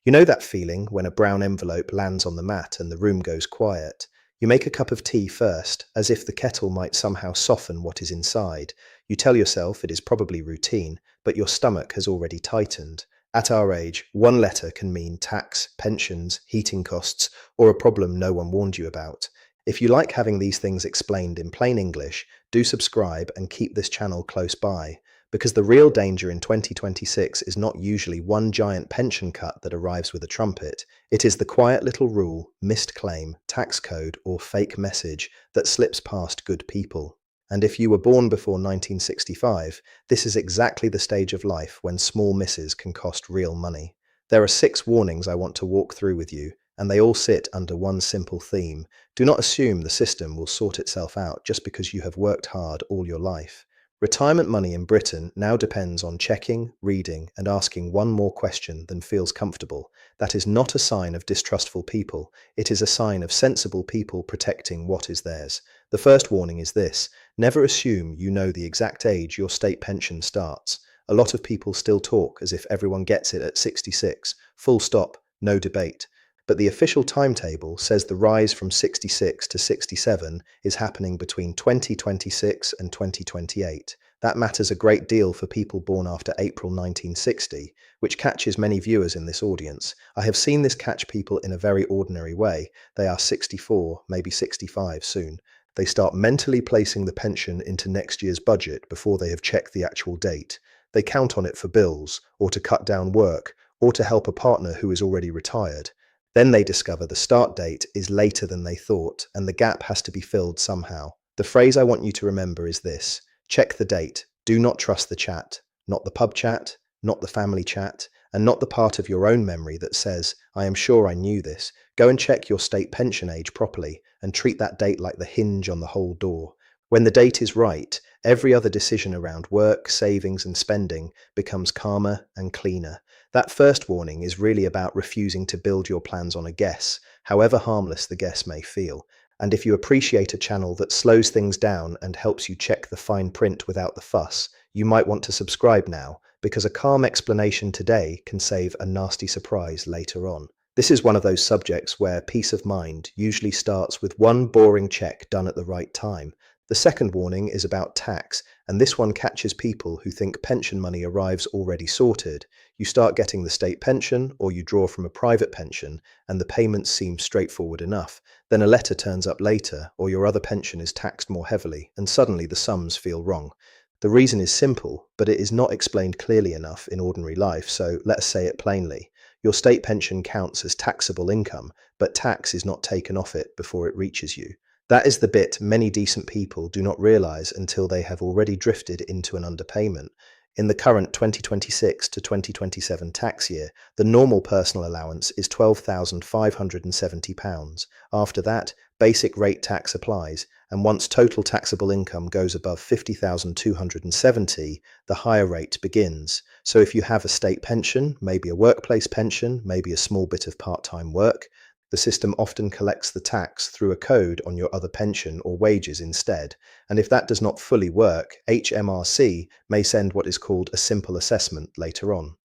You know that feeling when a brown envelope lands on the mat and the room goes quiet? You make a cup of tea first, as if the kettle might somehow soften what is inside. You tell yourself it is probably routine, but your stomach has already tightened. At our age, one letter can mean tax, pensions, heating costs, or a problem no one warned you about. If you like having these things explained in plain English, do subscribe and keep this channel close by. Because the real danger in 2026 is not usually one giant pension cut that arrives with a trumpet. It is the quiet little rule, missed claim, tax code, or fake message that slips past good people. And if you were born before 1965, this is exactly the stage of life when small misses can cost real money. There are 6 warnings I want to walk through with you, and they all sit under one simple theme. Do not assume the system will sort itself out just because you have worked hard all your life. Retirement money in Britain now depends on checking, reading, and asking one more question than feels comfortable. That is not a sign of distrustful people. It is a sign of sensible people protecting what is theirs. The first warning is this: never assume you know the exact age your state pension starts. A lot of people still talk as if everyone gets it at 66. Full stop, no debate. But the official timetable says the rise from 66 to 67 is happening between 2026 and 2028. That matters a great deal for people born after April 1960, which catches many viewers in this audience. I have seen this catch people in a very ordinary way. They are 64, maybe 65 soon. They start mentally placing the pension into next year's budget before they have checked the actual date. They count on it for bills, or to cut down work, or to help a partner who is already retired. Then they discover the start date is later than they thought, and the gap has to be filled somehow. The phrase I want you to remember is this: check the date. Do not trust the chat. Not the pub chat, not the family chat, and not the part of your own memory that says, I am sure I knew this. Go and check your state pension age properly, and treat that date like the hinge on the whole door. When the date is right, every other decision around work, savings, and spending becomes calmer and cleaner. That first warning is really about refusing to build your plans on a guess, however harmless the guess may feel. And if you appreciate a channel that slows things down and helps you check the fine print without the fuss, you might want to subscribe now, because a calm explanation today can save a nasty surprise later on. This is one of those subjects where peace of mind usually starts with one boring check done at the right time. The second warning is about tax, and this one catches people who think pension money arrives already sorted. You start getting the state pension, or you draw from a private pension, and the payments seem straightforward enough. Then a letter turns up later, or your other pension is taxed more heavily, and suddenly the sums feel wrong. The reason is simple, but it is not explained clearly enough in ordinary life, so let's say it plainly. Your state pension counts as taxable income, but tax is not taken off it before it reaches you. That is the bit many decent people do not realize until they have already drifted into an underpayment. In the current 2026 to 2027 tax year, the normal personal allowance is £12,570. After that, basic rate tax applies, and once total taxable income goes above £50,270, the higher rate begins. So if you have a state pension, maybe a workplace pension, maybe a small bit of part-time work, the system often collects the tax through a code on your other pension or wages instead, and if that does not fully work, HMRC may send what is called a simple assessment later on.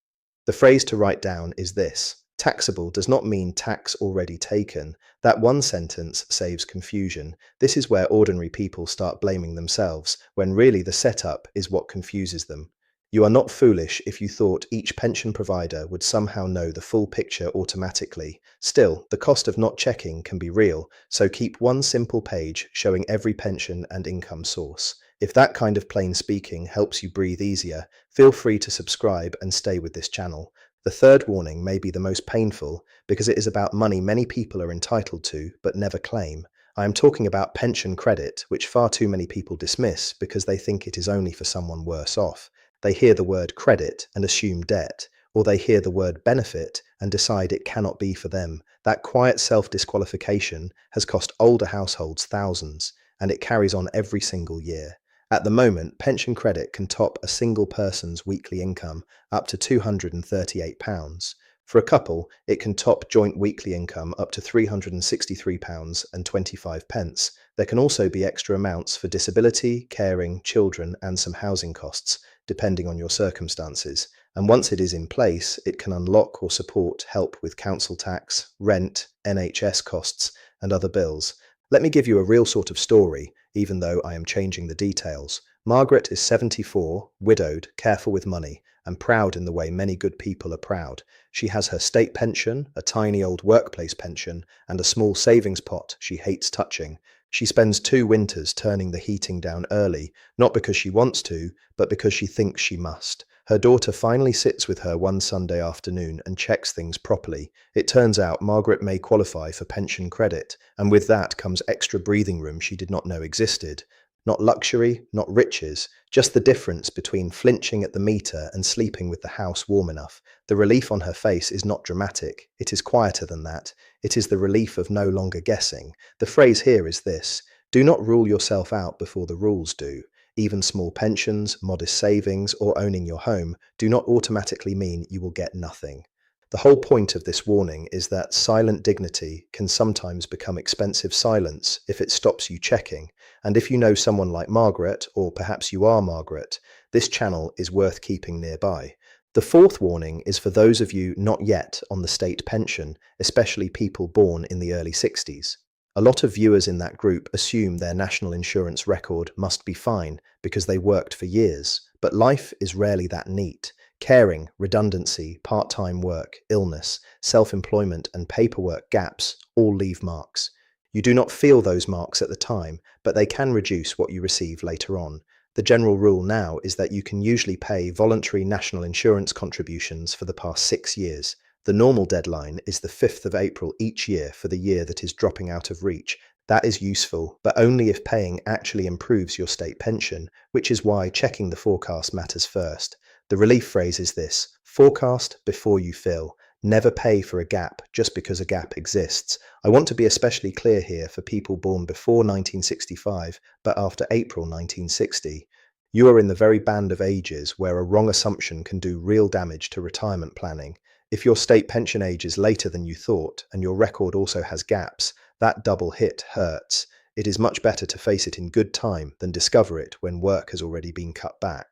The phrase to write down is this: taxable does not mean tax already taken. That one sentence saves confusion. This is where ordinary people start blaming themselves, when really the setup is what confuses them. You are not foolish if you thought each pension provider would somehow know the full picture automatically. Still, the cost of not checking can be real, so keep one simple page showing every pension and income source. If that kind of plain speaking helps you breathe easier, feel free to subscribe and stay with this channel. The third warning may be the most painful because it is about money many people are entitled to but never claim. I am talking about pension credit, which far too many people dismiss because they think it is only for someone worse off. They hear the word credit and assume debt, or they hear the word benefit and decide it cannot be for them. That quiet self-disqualification has cost older households thousands, and it carries on every single year. At the moment, pension credit can top a single person's weekly income up to £238. For a couple, it can top joint weekly income up to £363.25. There can also be extra amounts for disability, caring, children, and some housing costs, depending on your circumstances. And once it is in place, it can unlock or support help with council tax, rent, NHS costs, and other bills. Let me give you a real sort of story, even though I am changing the details. Margaret is 74, widowed, careful with money, and proud in the way many good people are proud. She has her state pension, a tiny old workplace pension, and a small savings pot she hates touching. She spends 2 winters turning the heating down early, not because she wants to, but because she thinks she must. Her daughter finally sits with her one Sunday afternoon and checks things properly. It turns out Margaret may qualify for pension credit, and with that comes extra breathing room she did not know existed. Not luxury, not riches, just the difference between flinching at the meter and sleeping with the house warm enough. The relief on her face is not dramatic. It is quieter than that. It is the relief of no longer guessing. The phrase here is this: do not rule yourself out before the rules do. Even small pensions, modest savings, or owning your home do not automatically mean you will get nothing. The whole point of this warning is that silent dignity can sometimes become expensive silence if it stops you checking. And if you know someone like Margaret, or perhaps you are Margaret, this channel is worth keeping nearby. The fourth warning is for those of you not yet on the state pension, especially people born in the early 60s. A lot of viewers in that group assume their national insurance record must be fine because they worked for years, but life is rarely that neat. Caring, redundancy, part-time work, illness, self-employment, and paperwork gaps all leave marks. You do not feel those marks at the time, but they can reduce what you receive later on. The general rule now is that you can usually pay voluntary national insurance contributions for the past 6 years. The normal deadline is the 5th of April each year for the year that is dropping out of reach. That is useful, but only if paying actually improves your state pension, which is why checking the forecast matters first. The relief phrase is this: forecast before you fill. Never pay for a gap just because a gap exists. I want to be especially clear here for people born before 1965, but after April 1960. You are in the very band of ages where a wrong assumption can do real damage to retirement planning. If your state pension age is later than you thought, and your record also has gaps, that double hit hurts. It is much better to face it in good time than discover it when work has already been cut back.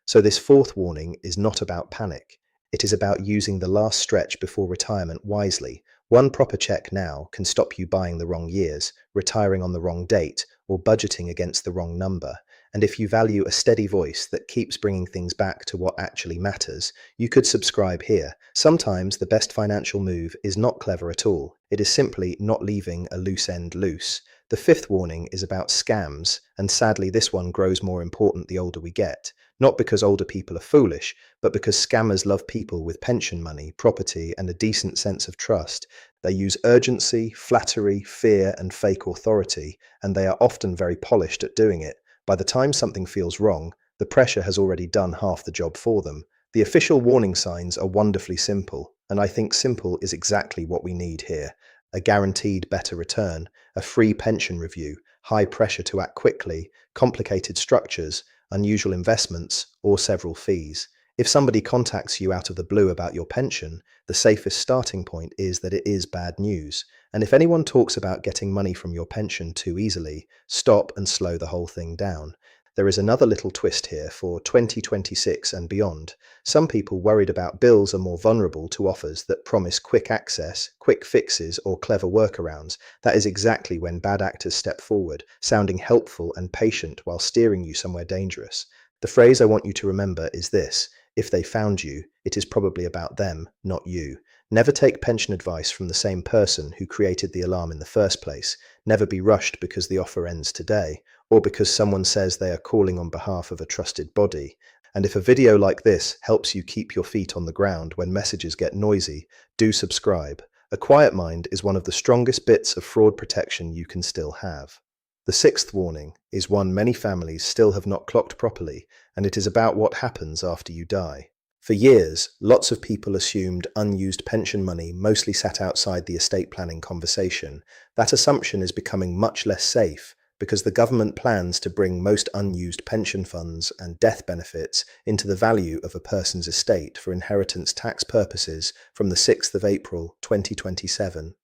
So this fourth warning is not about panic. It is about using the last stretch before retirement wisely. One proper check now can stop you buying the wrong years, retiring on the wrong date, or budgeting against the wrong number. And if you value a steady voice that keeps bringing things back to what actually matters, you could subscribe here. Sometimes the best financial move is not clever at all. It is simply not leaving a loose end loose. The fifth warning is about scams, and sadly this one grows more important the older we get. Not because older people are foolish, but because scammers love people with pension money, property, and a decent sense of trust. They use urgency, flattery, fear, and fake authority, and they are often very polished at doing it. By the time something feels wrong, the pressure has already done half the job for them. The official warning signs are wonderfully simple, and I think simple is exactly what we need here. A guaranteed better return, a free pension review, high pressure to act quickly, complicated structures, unusual investments, or several fees. If somebody contacts you out of the blue about your pension, the safest starting point is that it is bad news. And if anyone talks about getting money from your pension too easily, stop and slow the whole thing down. There is another little twist here for 2026 and beyond. Some people worried about bills are more vulnerable to offers that promise quick access, quick fixes, or clever workarounds. That is exactly when bad actors step forward, sounding helpful and patient while steering you somewhere dangerous. The phrase I want you to remember is this: if they found you, it is probably about them, not you. Never take pension advice from the same person who created the alarm in the first place. Never be rushed because the offer ends today, or because someone says they are calling on behalf of a trusted body. And if a video like this helps you keep your feet on the ground when messages get noisy, do subscribe. A quiet mind is one of the strongest bits of fraud protection you can still have. The sixth warning is one many families still have not clocked properly, and it is about what happens after you die. For years, lots of people assumed unused pension money mostly sat outside the estate planning conversation. That assumption is becoming much less safe because the government plans to bring most unused pension funds and death benefits into the value of a person's estate for inheritance tax purposes from the 6th of April 2027.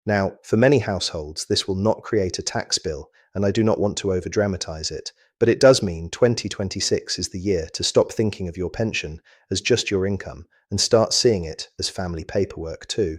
Now, for many households, this will not create a tax bill, and I do not want to over-dramatize it, But it does mean 2026 is the year to stop thinking of your pension as just your income and start seeing it as family paperwork too.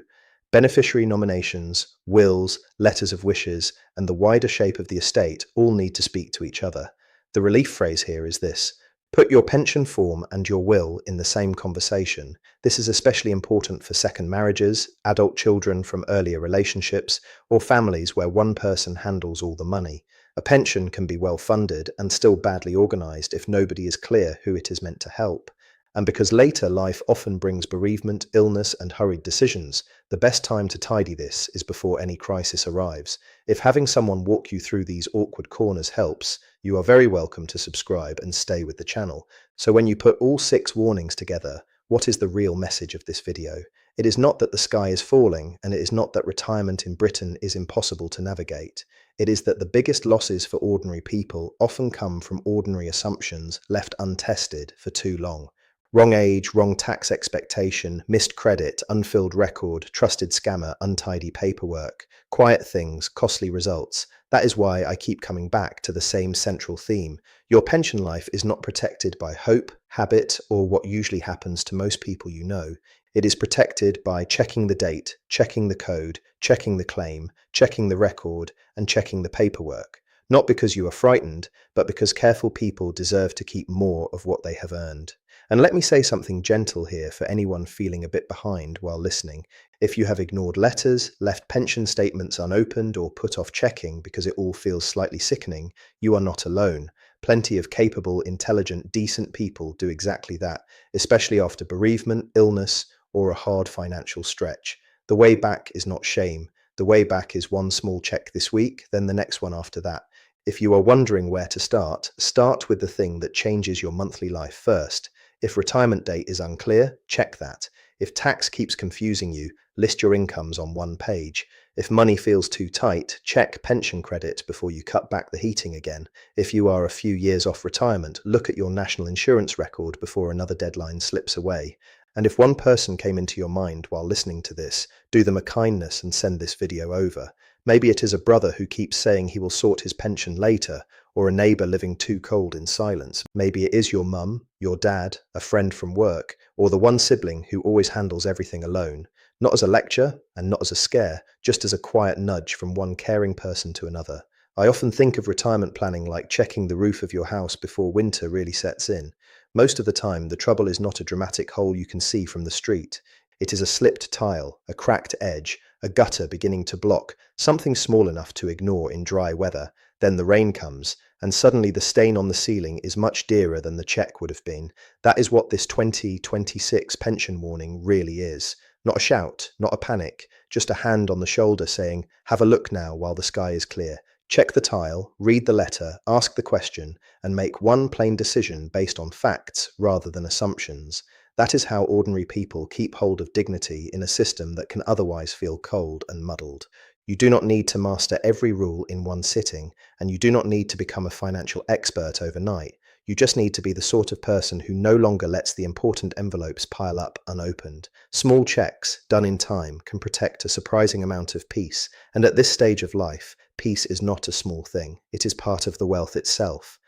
Beneficiary nominations, wills, letters of wishes, and the wider shape of the estate all need to speak to each other. The relief phrase here is this: put your pension form and your will in the same conversation. This is especially important for second marriages, adult children from earlier relationships, or families where one person handles all the money. A pension can be well funded and still badly organized if nobody is clear who it is meant to help. And because later life often brings bereavement, illness, and hurried decisions, the best time to tidy this is before any crisis arrives. If having someone walk you through these awkward corners helps, you are very welcome to subscribe and stay with the channel. So when you put all 6 warnings together, what is the real message of this video? It is not that the sky is falling, and it is not that retirement in Britain is impossible to navigate. It is that the biggest losses for ordinary people often come from ordinary assumptions left untested for too long. Wrong age, wrong tax expectation, missed credit, unfilled record, trusted scammer, untidy paperwork, quiet things, costly results. That is why I keep coming back to the same central theme. Your pension life is not protected by hope, habit, or what usually happens to most people you know. It is protected by checking the date, checking the code, checking the claim, checking the record, and checking the paperwork. Not because you are frightened, but because careful people deserve to keep more of what they have earned. And let me say something gentle here for anyone feeling a bit behind while listening. If you have ignored letters, left pension statements unopened, or put off checking because it all feels slightly sickening, you are not alone. Plenty of capable, intelligent, decent people do exactly that, especially after bereavement, illness, or a hard financial stretch. The way back is not shame. The way back is one small check this week, then the next one after that. If you are wondering where to start with the thing that changes your monthly life first. If retirement date is unclear, check that. If tax keeps confusing you, list your incomes on one page. If money feels too tight, check pension credit before you cut back the heating again. If you are a few years off retirement, look at your national insurance record before another deadline slips away. And if one person came into your mind while listening to this, do them a kindness and send this video over. Maybe it is a brother who keeps saying he will sort his pension later, or a neighbor living too cold in silence. Maybe it is your mum, your dad, a friend from work, or the one sibling who always handles everything alone. Not as a lecture and not as a scare, just as a quiet nudge from one caring person to another. I often think of retirement planning like checking the roof of your house before winter really sets in. Most of the time, the trouble is not a dramatic hole you can see from the street. It is a slipped tile, a cracked edge, a gutter beginning to block, something small enough to ignore in dry weather. Then the rain comes, and suddenly the stain on the ceiling is much dearer than the check would have been. That is what this 2026 pension warning really is. Not a shout, not a panic, just a hand on the shoulder saying, have a look now while the sky is clear. Check the tile, read the letter, ask the question, and make one plain decision based on facts rather than assumptions. That is how ordinary people keep hold of dignity in a system that can otherwise feel cold and muddled. You do not need to master every rule in one sitting, and you do not need to become a financial expert overnight. You just need to be the sort of person who no longer lets the important envelopes pile up unopened. Small checks, done in time, can protect a surprising amount of peace, and at this stage of life, peace is not a small thing. It is part of the wealth itself.